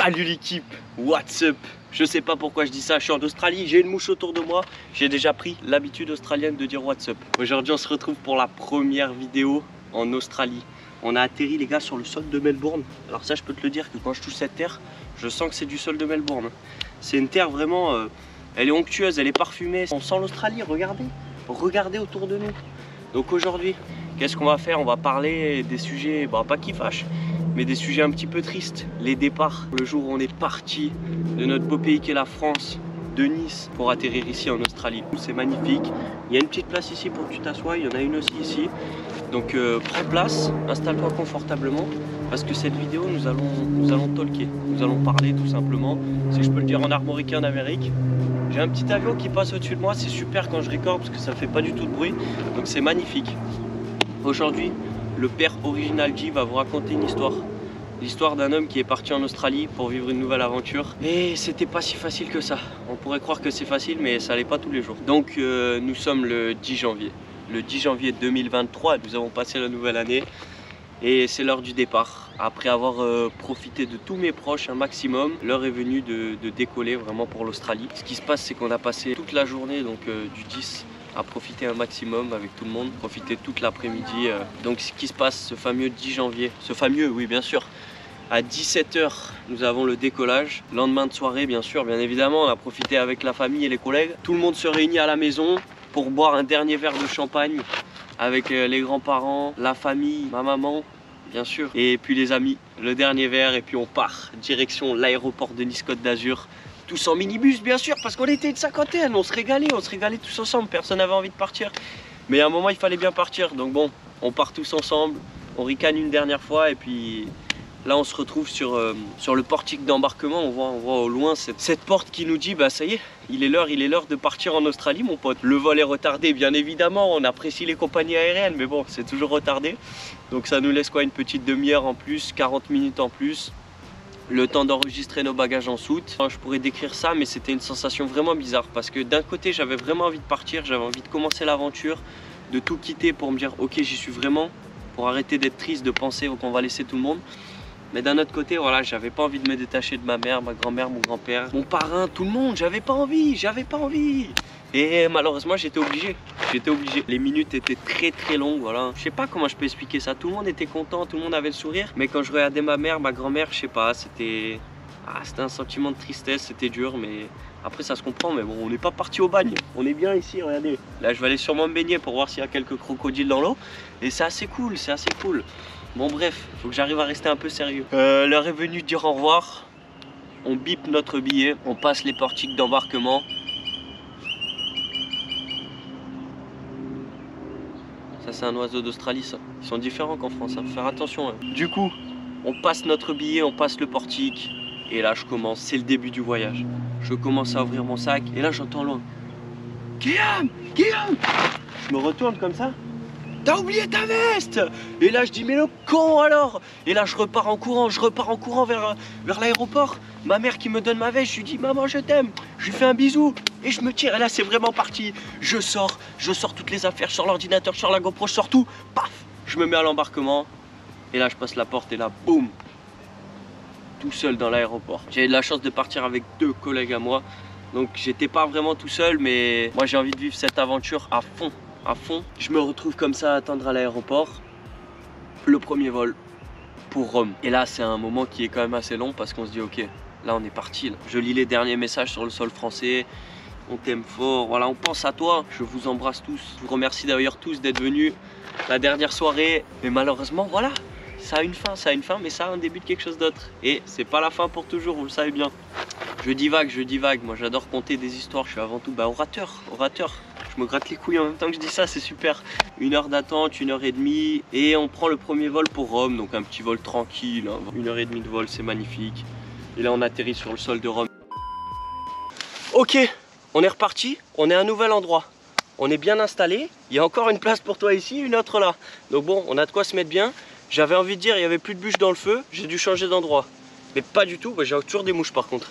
Salut l'équipe, what's up? Je sais pas pourquoi je dis ça, je suis en Australie, j'ai une mouche autour de moi. J'ai déjà pris l'habitude australienne de dire what's up. Aujourd'hui on se retrouve pour la première vidéo en Australie. On a atterri les gars sur le sol de Melbourne. Alors ça je peux te le dire que quand je touche cette terre, je sens que c'est du sol de Melbourne. C'est une terre vraiment, elle est onctueuse, elle est parfumée. On sent l'Australie, regardez, regardez autour de nous. Donc aujourd'hui, qu'est-ce qu'on va faire? On va parler des sujets, bah, pas qui fâchent, mais des sujets un petit peu tristes. Les départs, le jour où on est parti de notre beau pays qui est la France, de Nice, pour atterrir ici en Australie. C'est magnifique. Il y a une petite place ici pour que tu t'assoies, il y en a une aussi ici. Donc prends place, installe-toi confortablement, parce que cette vidéo, nous allons talker, nous allons parler tout simplement, si je peux le dire en armoricain en Amérique. J'ai un petit avion qui passe au-dessus de moi, c'est super quand je recorde parce que ça fait pas du tout de bruit, donc c'est magnifique. Aujourd'hui, le père Original G va vous raconter une histoire. L'histoire d'un homme qui est parti en Australie pour vivre une nouvelle aventure. Et c'était pas si facile que ça. On pourrait croire que c'est facile, mais ça l'est pas tous les jours. Donc nous sommes le 10 janvier. Le 10 janvier 2023, nous avons passé la nouvelle année. Et c'est l'heure du départ. Après avoir profité de tous mes proches un maximum, l'heure est venue de décoller vraiment pour l'Australie. Ce qui se passe, c'est qu'on a passé toute la journée, donc du 10 à profiter un maximum avec tout le monde, profiter toute l'après-midi. Donc ce qui se passe, ce fameux 10 janvier, ce fameux, oui bien sûr, à 17 h, nous avons le décollage. Lendemain de soirée, bien sûr, bien évidemment, on a profité avec la famille et les collègues. Tout le monde se réunit à la maison pour boire un dernier verre de champagne avec les grands-parents, la famille, ma maman, bien sûr, et puis les amis. Le dernier verre et puis on part, direction l'aéroport de Nice-Côte d'Azur. Tous en minibus bien sûr, parce qu'on était une cinquantaine, on se régalait tous ensemble, personne n'avait envie de partir. Mais à un moment il fallait bien partir, donc bon, on part tous ensemble, on ricane une dernière fois et puis là on se retrouve sur le portique d'embarquement, on voit au loin cette porte qui nous dit bah ça y est, il est l'heure de partir en Australie mon pote. Le vol est retardé bien évidemment, on apprécie les compagnies aériennes mais bon c'est toujours retardé. Donc ça nous laisse quoi, une petite demi-heure en plus, 40 minutes en plus. Le temps d'enregistrer nos bagages en soute. Je pourrais décrire ça, mais c'était une sensation vraiment bizarre parce que d'un côté j'avais vraiment envie de partir, j'avais envie de commencer l'aventure, de tout quitter pour me dire ok j'y suis vraiment, pour arrêter d'être triste, de penser qu'on va laisser tout le monde. Mais d'un autre côté, voilà, j'avais pas envie de me détacher de ma mère, ma grand-mère, mon grand-père, mon parrain, tout le monde, j'avais pas envie. Et malheureusement j'étais obligé. Les minutes étaient très longues, voilà. Je sais pas comment je peux expliquer ça. Tout le monde était content, tout le monde avait le sourire. Mais quand je regardais ma mère, ma grand-mère, je sais pas, c'était un sentiment de tristesse, c'était dur. Mais après ça se comprend, mais bon, on n'est pas parti au bagne. On est bien ici, regardez. Là je vais aller sûrement me baigner pour voir s'il y a quelques crocodiles dans l'eau. Et c'est assez cool, c'est assez cool. Bon bref, faut que j'arrive à rester un peu sérieux. L'heure est venue de dire au revoir. On bip notre billet, on passe les portiques d'embarquement. Ça c'est un oiseau d'Australie ça. Ils sont différents qu'en France, hein. Faut faire attention. Hein. Du coup, on passe notre billet, on passe le portique. Et là je commence, c'est le début du voyage. Je commence à ouvrir mon sac et là j'entends loin. Guillaume, Guillaume. Je me retourne comme ça. T'as oublié ta veste! Et là je dis mais le con alors! Et là je repars en courant vers l'aéroport. Ma mère qui me donne ma veste, je lui dis maman je t'aime, je lui fais un bisou et je me tire et là c'est vraiment parti. Je sors toutes les affaires, je sors l'ordinateur, je sors la GoPro, je sors tout, paf! Je me mets à l'embarquement et là je passe la porte et là boum! Tout seul dans l'aéroport. J'ai eu la chance de partir avec 2 collègues à moi. Donc j'étais pas vraiment tout seul mais moi j'ai envie de vivre cette aventure à fond. Je me retrouve comme ça à attendre à l'aéroport le premier vol pour Rome. Et là c'est un moment qui est quand même assez long parce qu'on se dit ok, là on est parti. Je lis les derniers messages sur le sol français, on t'aime fort, voilà, on pense à toi, je vous embrasse tous. Je vous remercie d'ailleurs tous d'être venus la dernière soirée. Mais malheureusement voilà, ça a une fin, mais ça a un début de quelque chose d'autre. Et c'est pas la fin pour toujours, vous le savez bien. Je divague, moi j'adore conter des histoires, je suis avant tout orateur. Je me gratte les couilles en même temps que je dis ça, c'est super. 1 heure d'attente, 1h30 et on prend le premier vol pour Rome, donc un petit vol tranquille, hein. 1h30 de vol, c'est magnifique. Et là on atterrit sur le sol de Rome. Ok, on est reparti, on est à un nouvel endroit. On est bien installé, il y a encore une place pour toi ici, une autre là. Donc bon, on a de quoi se mettre bien. J'avais envie de dire, il n'y avait plus de bûches dans le feu, j'ai dû changer d'endroit. Mais pas du tout, j'ai toujours des mouches par contre.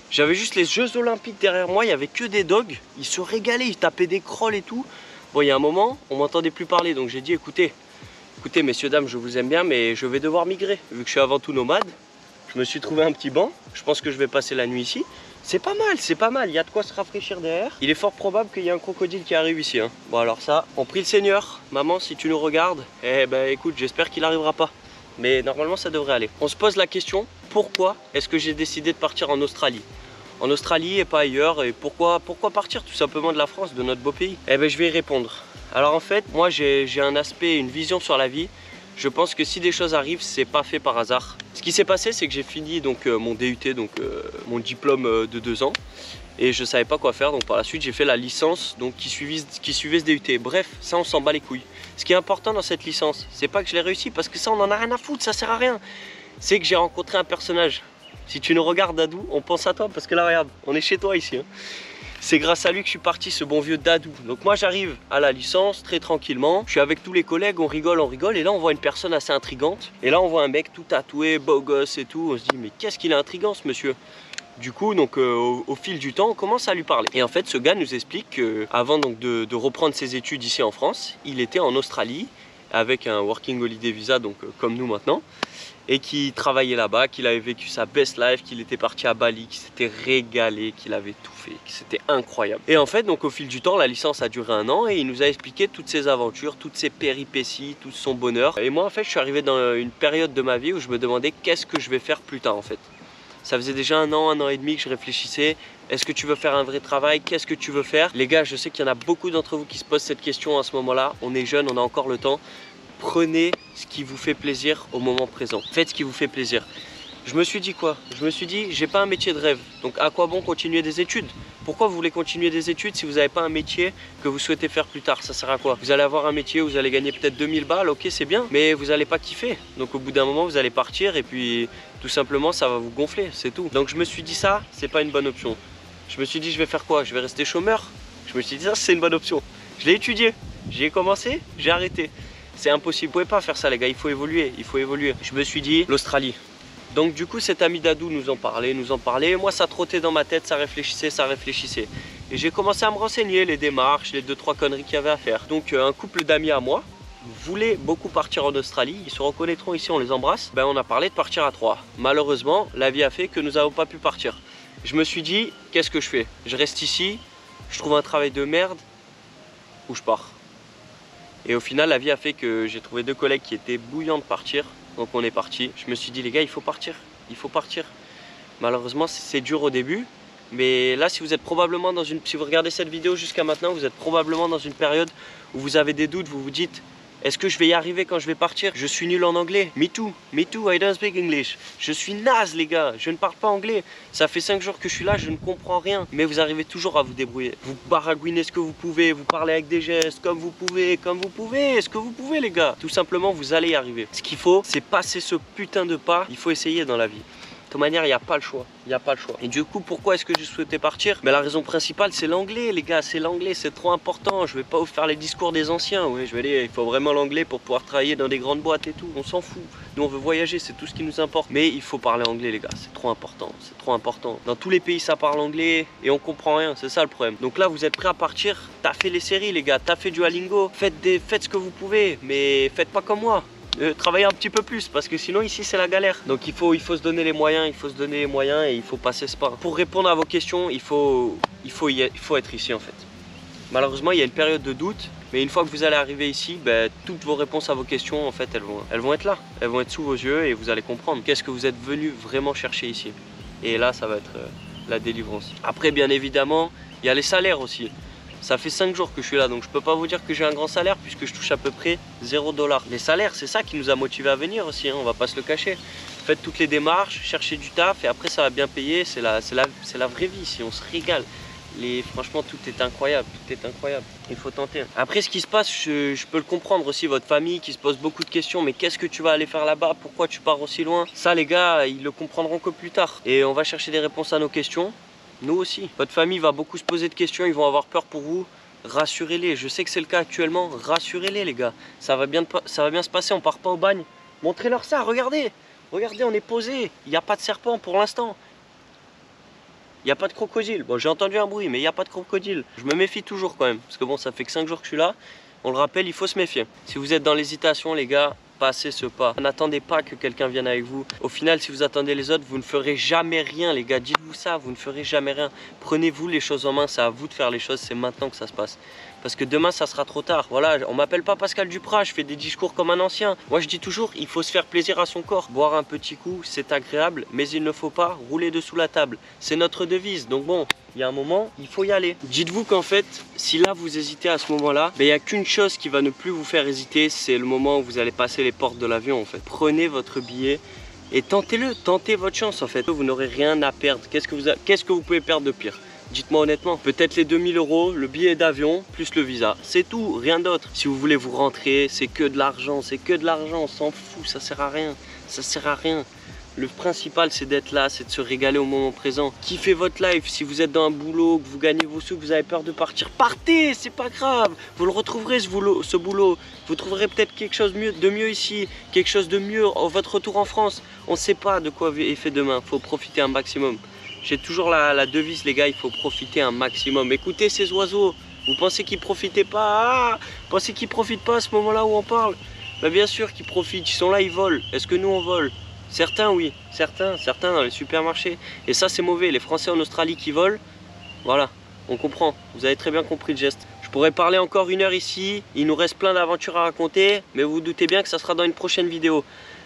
J'avais juste les Jeux Olympiques derrière moi, il n'y avait que des dogs, ils se régalaient, ils tapaient des crolles et tout. Bon, il y a un moment, on m'entendait plus parler, donc j'ai dit écoutez messieurs, dames, je vous aime bien, mais je vais devoir migrer. Vu que je suis avant tout nomade, Je me suis trouvé un petit banc. Je pense que je vais passer la nuit ici. C'est pas mal, c'est pas mal. Il y a de quoi se rafraîchir derrière. Il est fort probable qu'il y ait un crocodile qui arrive ici. Hein. Bon alors ça, on prie le Seigneur. Maman, si tu nous regardes, eh ben écoute, j'espère qu'il n'arrivera pas. Mais normalement ça devrait aller. On se pose la question, pourquoi est-ce que j'ai décidé de partir en Australie? En Australie et pas ailleurs, et pourquoi partir tout simplement de la France, de notre beau pays? Eh ben je vais y répondre. Alors en fait, moi j'ai un aspect, une vision sur la vie. Je pense que si des choses arrivent, c'est pas fait par hasard. Ce qui s'est passé, c'est que j'ai fini donc mon DUT, donc mon diplôme de 2 ans. Et je savais pas quoi faire, donc par la suite j'ai fait la licence donc, qui suivait ce DUT. Bref, ça on s'en bat les couilles. Ce qui est important dans cette licence, c'est pas que je l'ai réussi, parce que ça on en a rien à foutre, ça sert à rien. C'est que j'ai rencontré un personnage. Si tu nous regardes Dadou, on pense à toi, parce que là regarde, on est chez toi ici. Hein. C'est grâce à lui que je suis parti, ce bon vieux Dadou. Donc moi j'arrive à la licence très tranquillement. Je suis avec tous les collègues, on rigole. Et là on voit une personne assez intrigante. Et là on voit un mec tout tatoué, beau gosse et tout. On se dit mais qu'est-ce qu'il est intrigant ce monsieur? Du coup, donc, au fil du temps, on commence à lui parler. Et en fait, ce gars nous explique qu'avant de reprendre ses études ici en France, il était en Australie avec un Working Holiday Visa, donc comme nous maintenant, et qui travaillait là-bas, qu'il avait vécu sa best life, qu'il était parti à Bali, qu'il s'était régalé, qu'il avait tout fait, que c'était incroyable. Et en fait, donc au fil du temps, la licence a duré 1 an et il nous a expliqué toutes ses aventures, toutes ses péripéties, tout son bonheur. Et moi, en fait, je suis arrivé dans une période de ma vie où je me demandais qu'est-ce que je vais faire plus tard, en fait. Ça faisait déjà 1 an et demi que je réfléchissais. Est-ce que tu veux faire un vrai travail? Qu'est-ce que tu veux faire? Les gars, je sais qu'il y en a beaucoup d'entre vous qui se posent cette question à ce moment-là. On est jeunes, on a encore le temps. Prenez ce qui vous fait plaisir au moment présent. Faites ce qui vous fait plaisir. Je me suis dit quoi? Je me suis dit, j'ai pas un métier de rêve. Donc à quoi bon continuer des études? Pourquoi vous voulez continuer des études si vous n'avez pas un métier que vous souhaitez faire plus tard? Ça sert à quoi? Vous allez avoir un métier où vous allez gagner peut-être 2000 balles, ok c'est bien, mais vous n'allez pas kiffer. Donc au bout d'un moment vous allez partir et puis tout simplement ça va vous gonfler, c'est tout. Donc je me suis dit ça, c'est pas une bonne option. Je me suis dit je vais faire quoi? Je vais rester chômeur? Je me suis dit ça c'est une bonne option. Je l'ai étudié, j'y ai commencé, j'ai arrêté. C'est impossible, vous pouvez pas faire ça les gars, il faut évoluer, il faut évoluer. Je me suis dit l'Australie. Donc du coup cet ami Dadou nous en parlait, moi ça trottait dans ma tête, ça réfléchissait. Et j'ai commencé à me renseigner, les démarches, les 2-3 conneries qu'il y avait à faire. Donc un couple d'amis à moi voulait beaucoup partir en Australie, ils se reconnaîtront ici, on les embrasse. Ben on a parlé de partir à 3. Malheureusement, la vie a fait que nous n'avons pas pu partir. Je me suis dit, qu'est-ce que je fais? Je reste ici, je trouve un travail de merde, ou je pars. Et au final, la vie a fait que j'ai trouvé 2 collègues qui étaient bouillants de partir. Donc on est parti. Je me suis dit les gars, il faut partir. Il faut partir. Malheureusement, c'est dur au début. Mais là, si vous êtes probablement dans une... Si vous regardez cette vidéo jusqu'à maintenant, vous êtes probablement dans une période où vous avez des doutes. Vous vous dites, est-ce que je vais y arriver quand je vais partir? Je suis nul en anglais. Me too, I don't speak English. Je suis naze les gars, je ne parle pas anglais. Ça fait 5 jours que je suis là, je ne comprends rien. Mais vous arrivez toujours à vous débrouiller. Vous baragouinez ce que vous pouvez, vous parlez avec des gestes comme vous pouvez, ce que vous pouvez les gars. Tout simplement, vous allez y arriver. Ce qu'il faut, c'est passer ce putain de pas. Il faut essayer dans la vie. De toute manière, il n'y a pas le choix. Il n'y a pas le choix. Et du coup, pourquoi est-ce que je souhaitais partir? Mais la raison principale, c'est l'anglais, les gars. C'est l'anglais, c'est trop important. Je vais pas vous faire les discours des anciens. Oui, je vais dire, il faut vraiment l'anglais pour pouvoir travailler dans des grandes boîtes et tout. On s'en fout. Nous, on veut voyager, c'est tout ce qui nous importe. Mais il faut parler anglais, les gars. C'est trop important. C'est trop important. Dans tous les pays, ça parle anglais et on comprend rien. C'est ça le problème. Donc là, vous êtes prêts à partir. Taffez les séries, les gars. Taffez du Duolingo. Faites ce que vous pouvez, mais faites pas comme moi. Travailler un petit peu plus parce que sinon ici c'est la galère. Donc il faut se donner les moyens, et il faut passer ce pas. Pour répondre à vos questions, il faut être ici en fait. Malheureusement il y a une période de doute, mais une fois que vous allez arriver ici, ben, toutes vos réponses à vos questions en fait elles vont être là. Elles vont être sous vos yeux et vous allez comprendre qu'est-ce que vous êtes venu vraiment chercher ici. Et là ça va être la délivrance. Après bien évidemment, il y a les salaires aussi. Ça fait 5 jours que je suis là, donc je peux pas vous dire que j'ai un grand salaire puisque je touche à peu près 0 $. Les salaires, c'est ça qui nous a motivés à venir aussi, hein, on va pas se le cacher. Faites toutes les démarches, cherchez du taf et après ça va bien payer, c'est la vraie vie ici, on se régale. Franchement, tout est incroyable, il faut tenter. Après, ce qui se passe, je peux le comprendre aussi, votre famille qui se pose beaucoup de questions, mais qu'est-ce que tu vas aller faire là-bas? Pourquoi tu pars aussi loin? Ça, les gars, ils le comprendront que plus tard. Et on va chercher des réponses à nos questions. Nous aussi. Votre famille va beaucoup se poser de questions, ils vont avoir peur pour vous. Rassurez-les, je sais que c'est le cas actuellement. Rassurez-les les gars, ça va bien se passer, on part pas au bagne. Montrez-leur ça, regardez. Regardez, on est posé, il n'y a pas de serpent pour l'instant. Il n'y a pas de crocodile. Bon, j'ai entendu un bruit, mais il n'y a pas de crocodile. Je me méfie toujours quand même, parce que bon, ça fait que 5 jours que je suis là. On le rappelle, il faut se méfier. Si vous êtes dans l'hésitation les gars, passez ce pas. N'attendez pas que quelqu'un vienne avec vous. Au final, si vous attendez les autres, vous ne ferez jamais rien, les gars. Dites-vous ça, vous ne ferez jamais rien. Prenez-vous les choses en main, c'est à vous de faire les choses, c'est maintenant que ça se passe. Parce que demain, ça sera trop tard. Voilà, on m'appelle pas Pascal Duprat, je fais des discours comme un ancien. Moi, je dis toujours, il faut se faire plaisir à son corps. Boire un petit coup, c'est agréable, mais il ne faut pas rouler dessous la table. C'est notre devise, donc bon, il y a un moment, il faut y aller. Dites-vous qu'en fait, si là, vous hésitez à ce moment-là, il n'y a qu'une chose qui va ne plus vous faire hésiter, c'est le moment où vous allez passer les portes de l'avion, en fait. Prenez votre billet et tentez-le, tentez votre chance, en fait. Vous n'aurez rien à perdre. Qu'est-ce que vous pouvez perdre de pire ? Dites-moi honnêtement, peut-être les 2000 €, le billet d'avion, plus le visa. C'est tout, rien d'autre. Si vous voulez vous rentrer, c'est que de l'argent, on s'en fout, ça sert à rien. Ça sert à rien. Le principal, c'est d'être là, c'est de se régaler au moment présent. Kiffez votre life. Si vous êtes dans un boulot, que vous gagnez vos sous, que vous avez peur de partir, partez, c'est pas grave. Vous le retrouverez ce boulot. Vous trouverez peut-être quelque chose de mieux ici, quelque chose de mieux à votre retour en France. On ne sait pas de quoi est fait demain. Il faut profiter un maximum. J'ai toujours la devise, les gars, il faut profiter un maximum. Écoutez ces oiseaux. Vous pensez qu'ils profitaient pas? Vous pensez qu'ils profitent pas à ce moment-là où on parle? Ben bien sûr qu'ils profitent. Ils sont là, ils volent. Est-ce que nous on vole? Certains oui, certains dans les supermarchés. Et ça c'est mauvais, les Français en Australie qui volent, voilà, on comprend, vous avez très bien compris le geste. Je pourrais parler encore 1 heure ici, il nous reste plein d'aventures à raconter, mais vous vous doutez bien que ça sera dans une prochaine vidéo.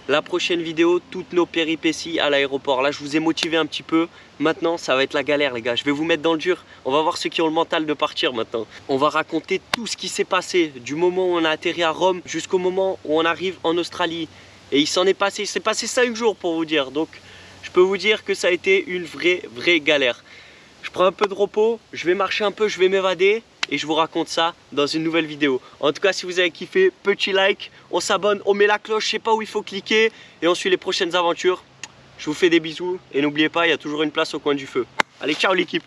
La prochaine vidéo, toutes nos péripéties à l'aéroport. Là je vous ai motivé un petit peu, maintenant ça va être la galère les gars, je vais vous mettre dans le dur. On va voir ceux qui ont le mental de partir maintenant. On va raconter tout ce qui s'est passé, du moment où on a atterri à Rome jusqu'au moment où on arrive en Australie. Et il s'est passé 5 jours pour vous dire. Donc je peux vous dire que ça a été une vraie galère. Je prends un peu de repos, je vais marcher un peu, je vais m'évader. Et je vous raconte ça dans une nouvelle vidéo. En tout cas, si vous avez kiffé, petit like, on s'abonne, on met la cloche, je sais pas où il faut cliquer. Et on suit les prochaines aventures. Je vous fais des bisous. Et n'oubliez pas, il y a toujours une place au coin du feu. Allez, ciao l'équipe!